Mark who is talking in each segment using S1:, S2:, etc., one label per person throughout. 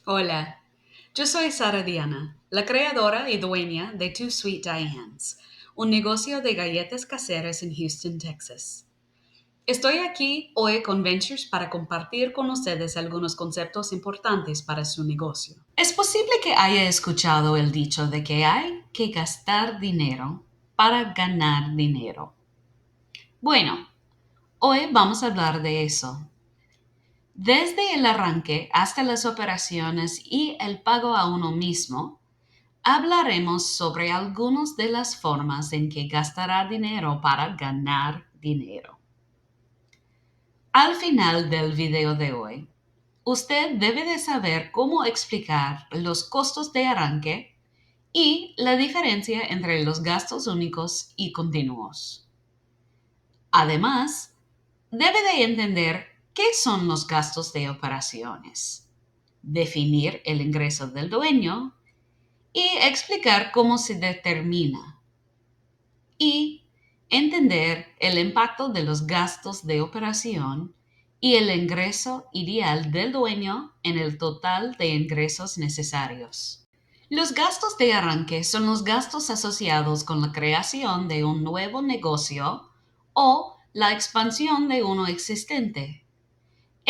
S1: Hola, yo soy Sara Diana, la creadora y dueña de Two Sweet Dianes, un negocio de galletas caseras en Houston, Texas. Estoy aquí hoy con Ventures para compartir con ustedes algunos conceptos importantes para su negocio. Es posible que haya escuchado el dicho de que hay que gastar dinero para ganar dinero. Bueno, hoy vamos a hablar de eso. Desde el arranque hasta las operaciones y el pago a uno mismo, hablaremos sobre algunas de las formas en que gastará dinero para ganar dinero. Al final del video de hoy, usted debe de saber cómo explicar los costos de arranque y la diferencia entre los gastos únicos y continuos. Además, debe de entender qué son los gastos de operaciones, definir el ingreso del dueño y explicar cómo se determina y entender el impacto de los gastos de operación y el ingreso ideal del dueño en el total de ingresos necesarios. Los gastos de arranque son los gastos asociados con la creación de un nuevo negocio o la expansión de uno existente.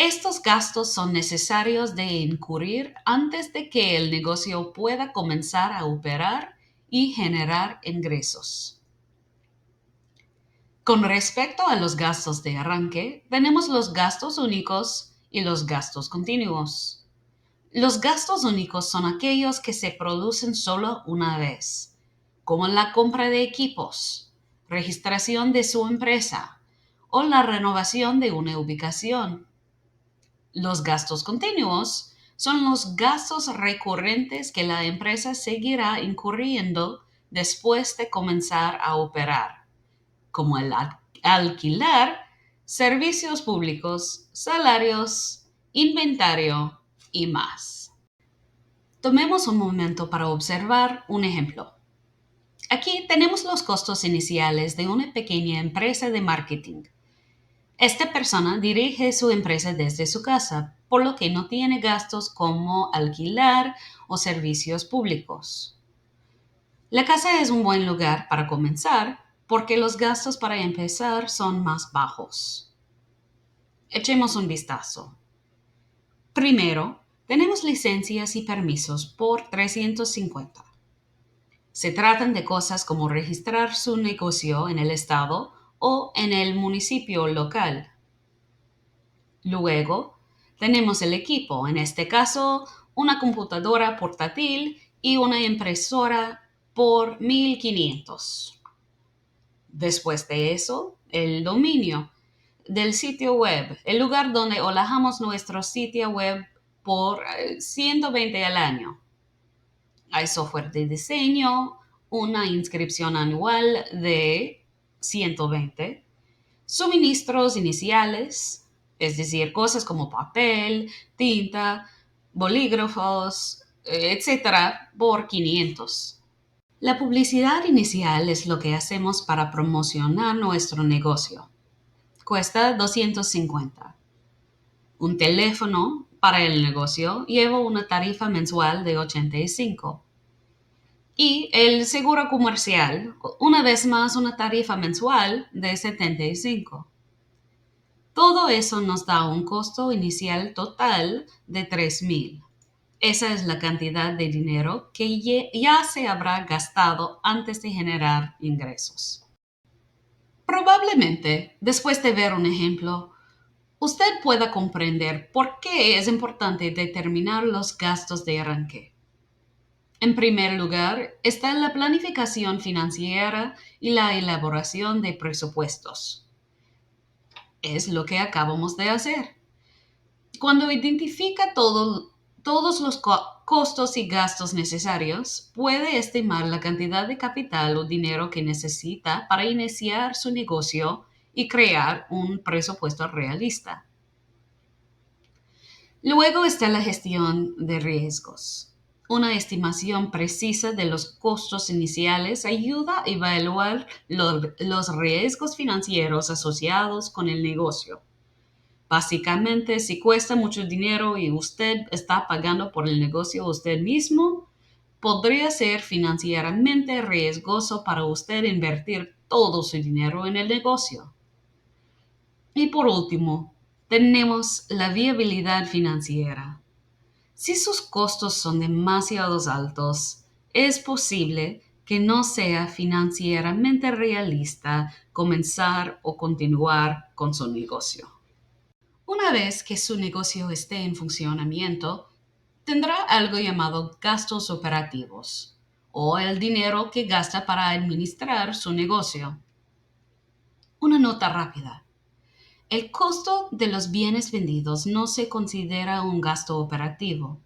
S1: Estos gastos son necesarios de incurrir antes de que el negocio pueda comenzar a operar y generar ingresos. Con respecto a los gastos de arranque, tenemos los gastos únicos y los gastos continuos. Los gastos únicos son aquellos que se producen solo una vez, como la compra de equipos, registración de su empresa o la renovación de una ubicación. Los gastos continuos son los gastos recurrentes que la empresa seguirá incurriendo después de comenzar a operar, como el alquilar, servicios públicos, salarios, inventario y más. Tomemos un momento para observar un ejemplo. Aquí tenemos los costos iniciales de una pequeña empresa de marketing. Esta persona dirige su empresa desde su casa, por lo que no tiene gastos como alquilar o servicios públicos. La casa es un buen lugar para comenzar porque los gastos para empezar son más bajos. Echemos un vistazo. Primero, tenemos licencias y permisos por $350. Se tratan de cosas como registrar su negocio en el estado o en el municipio local. Luego, tenemos el equipo, en este caso, una computadora portátil y una impresora por 1,500. Después de eso, el dominio del sitio web, el lugar donde alojamos nuestro sitio web por 120 al año. Hay software de diseño, una inscripción anual de 120, suministros iniciales, es decir, cosas como papel, tinta, bolígrafos, etcétera, por 500. La publicidad inicial es lo que hacemos para promocionar nuestro negocio. Cuesta 250. Un teléfono para el negocio lleva una tarifa mensual de 85. Y el seguro comercial, una vez más, una tarifa mensual de 75. Todo eso nos da un costo inicial total de 3,000. Esa es la cantidad de dinero que ya se habrá gastado antes de generar ingresos. Probablemente, después de ver un ejemplo, usted pueda comprender por qué es importante determinar los gastos de arranque. En primer lugar, está la planificación financiera y la elaboración de presupuestos. Es lo que acabamos de hacer. Cuando identifica todos los costos y gastos necesarios, puede estimar la cantidad de capital o dinero que necesita para iniciar su negocio y crear un presupuesto realista. Luego está la gestión de riesgos. Una estimación precisa de los costos iniciales ayuda a evaluar los riesgos financieros asociados con el negocio. Básicamente, si cuesta mucho dinero y usted está pagando por el negocio usted mismo, podría ser financieramente riesgoso para usted invertir todo su dinero en el negocio. Y por último, tenemos la viabilidad financiera. Si sus costos son demasiado altos, es posible que no sea financieramente realista comenzar o continuar con su negocio. Una vez que su negocio esté en funcionamiento, tendrá algo llamado gastos operativos o el dinero que gasta para administrar su negocio. Una nota rápida. El costo de los bienes vendidos no se considera un gasto operativo.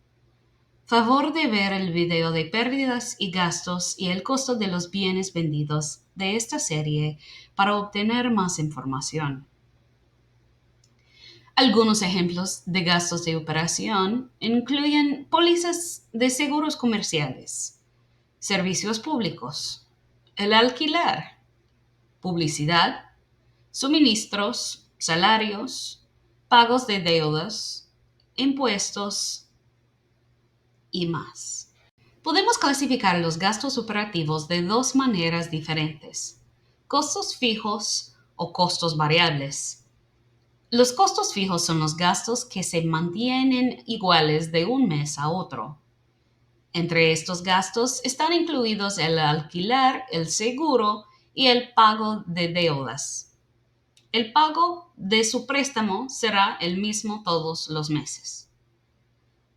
S1: Favor de ver el video de pérdidas y gastos y el costo de los bienes vendidos de esta serie para obtener más información. Algunos ejemplos de gastos de operación incluyen pólizas de seguros comerciales, servicios públicos, el alquiler, publicidad, suministros, salarios, pagos de deudas, impuestos y más. Podemos clasificar los gastos operativos de dos maneras diferentes: costos fijos o costos variables. Los costos fijos son los gastos que se mantienen iguales de un mes a otro. Entre estos gastos están incluidos el alquiler, el seguro y el pago de deudas. El pago de su préstamo será el mismo todos los meses.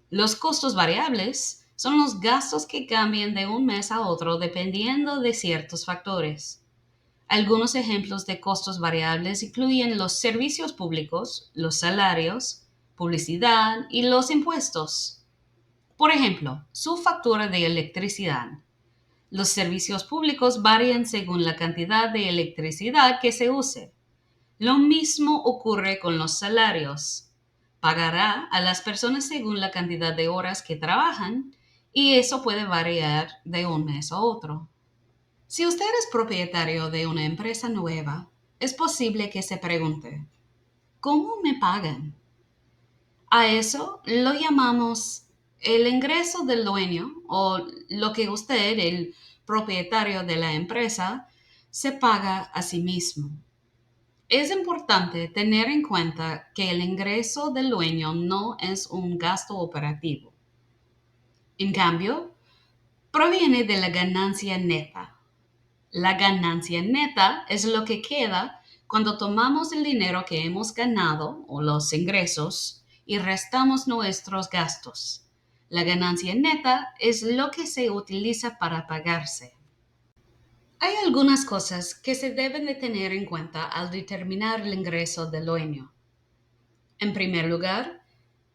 S1: Los costos variables son los gastos que cambian de un mes a otro dependiendo de ciertos factores. Algunos ejemplos de costos variables incluyen los servicios públicos, los salarios, publicidad y los impuestos. Por ejemplo, su factura de electricidad. Los servicios públicos varían según la cantidad de electricidad que se use. Lo mismo ocurre con los salarios. Pagará a las personas según la cantidad de horas que trabajan y eso puede variar de un mes a otro. Si usted es propietario de una empresa nueva, es posible que se pregunte, ¿cómo me pagan? A eso lo llamamos el ingreso del dueño o lo que usted, el propietario de la empresa, se paga a sí mismo. Es importante tener en cuenta que el ingreso del dueño no es un gasto operativo. En cambio, proviene de la ganancia neta. La ganancia neta es lo que queda cuando tomamos el dinero que hemos ganado o los ingresos y restamos nuestros gastos. La ganancia neta es lo que se utiliza para pagarse. Hay algunas cosas que se deben de tener en cuenta al determinar el ingreso del dueño. En primer lugar,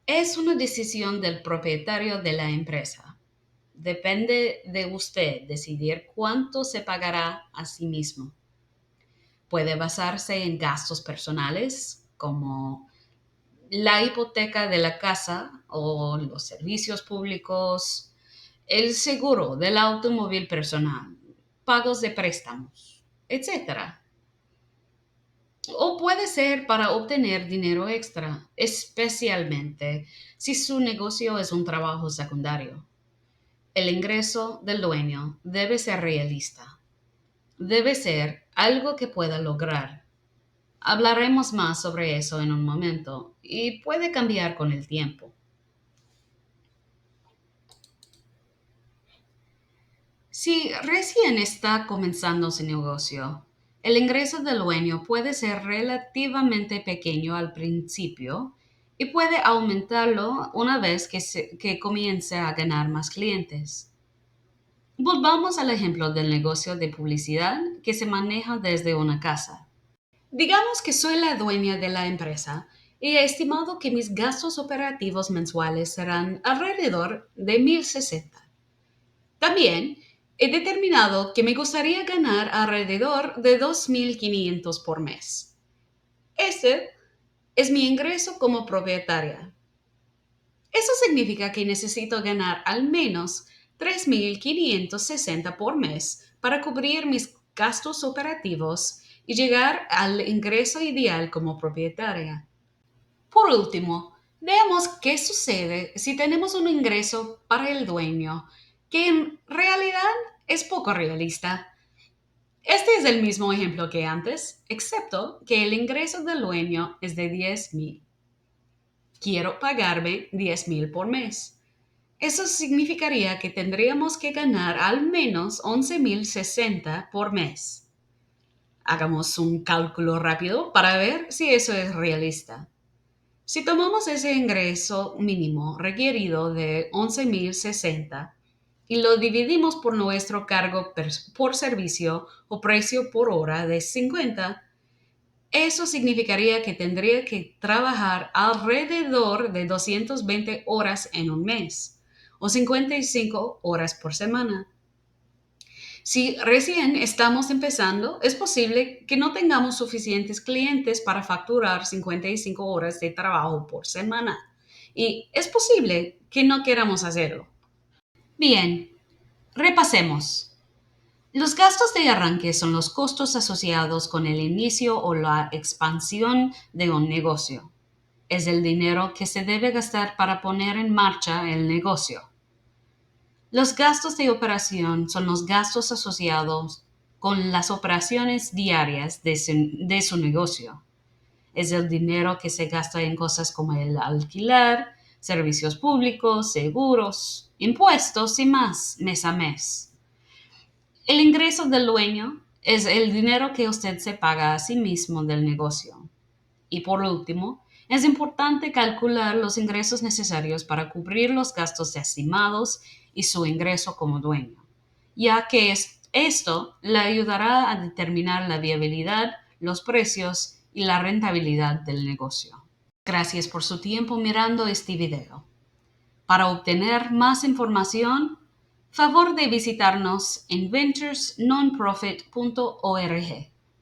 S1: es una decisión del propietario de la empresa. Depende de usted decidir cuánto se pagará a sí mismo. Puede basarse en gastos personales como la hipoteca de la casa o los servicios públicos, el seguro del automóvil personal, pagos de préstamos, etcétera. O puede ser para obtener dinero extra, especialmente si su negocio es un trabajo secundario. El ingreso del dueño debe ser realista. Debe ser algo que pueda lograr. Hablaremos más sobre eso en un momento y puede cambiar con el tiempo. Si recién está comenzando su negocio, el ingreso del dueño puede ser relativamente pequeño al principio y puede aumentarlo una vez que comience a ganar más clientes. Volvamos al ejemplo del negocio de publicidad que se maneja desde una casa. Digamos que soy la dueña de la empresa y he estimado que mis gastos operativos mensuales serán alrededor de 1,060. También he determinado que me gustaría ganar alrededor de 2,500 por mes. Ese es mi ingreso como propietaria. Eso significa que necesito ganar al menos 3,560 por mes para cubrir mis gastos operativos y llegar al ingreso ideal como propietaria. Por último, veamos qué sucede si tenemos un ingreso para el dueño que en realidad es poco realista. Este es el mismo ejemplo que antes, excepto que el ingreso del dueño es de 10,000. Quiero pagarme 10,000 por mes. Eso significaría que tendríamos que ganar al menos 11,060 por mes. Hagamos un cálculo rápido para ver si eso es realista. Si tomamos ese ingreso mínimo requerido de 11,060 y lo dividimos por nuestro cargo por servicio o precio por hora de 50, eso significaría que tendría que trabajar alrededor de 220 horas en un mes o 55 horas por semana. Si recién estamos empezando, es posible que no tengamos suficientes clientes para facturar 55 horas de trabajo por semana. Y es posible que no queramos hacerlo. Bien, repasemos. Los gastos de arranque son los costos asociados con el inicio o la expansión de un negocio. Es el dinero que se debe gastar para poner en marcha el negocio. Los gastos de operación son los gastos asociados con las operaciones diarias de su negocio. Es el dinero que se gasta en cosas como el alquiler, servicios públicos, seguros, impuestos y más mes a mes. El ingreso del dueño es el dinero que usted se paga a sí mismo del negocio. Y por último, es importante calcular los ingresos necesarios para cubrir los gastos estimados y su ingreso como dueño, ya que esto le ayudará a determinar la viabilidad, los precios y la rentabilidad del negocio. Gracias por su tiempo mirando este video. Para obtener más información, favor de visitarnos en venturesnonprofit.org.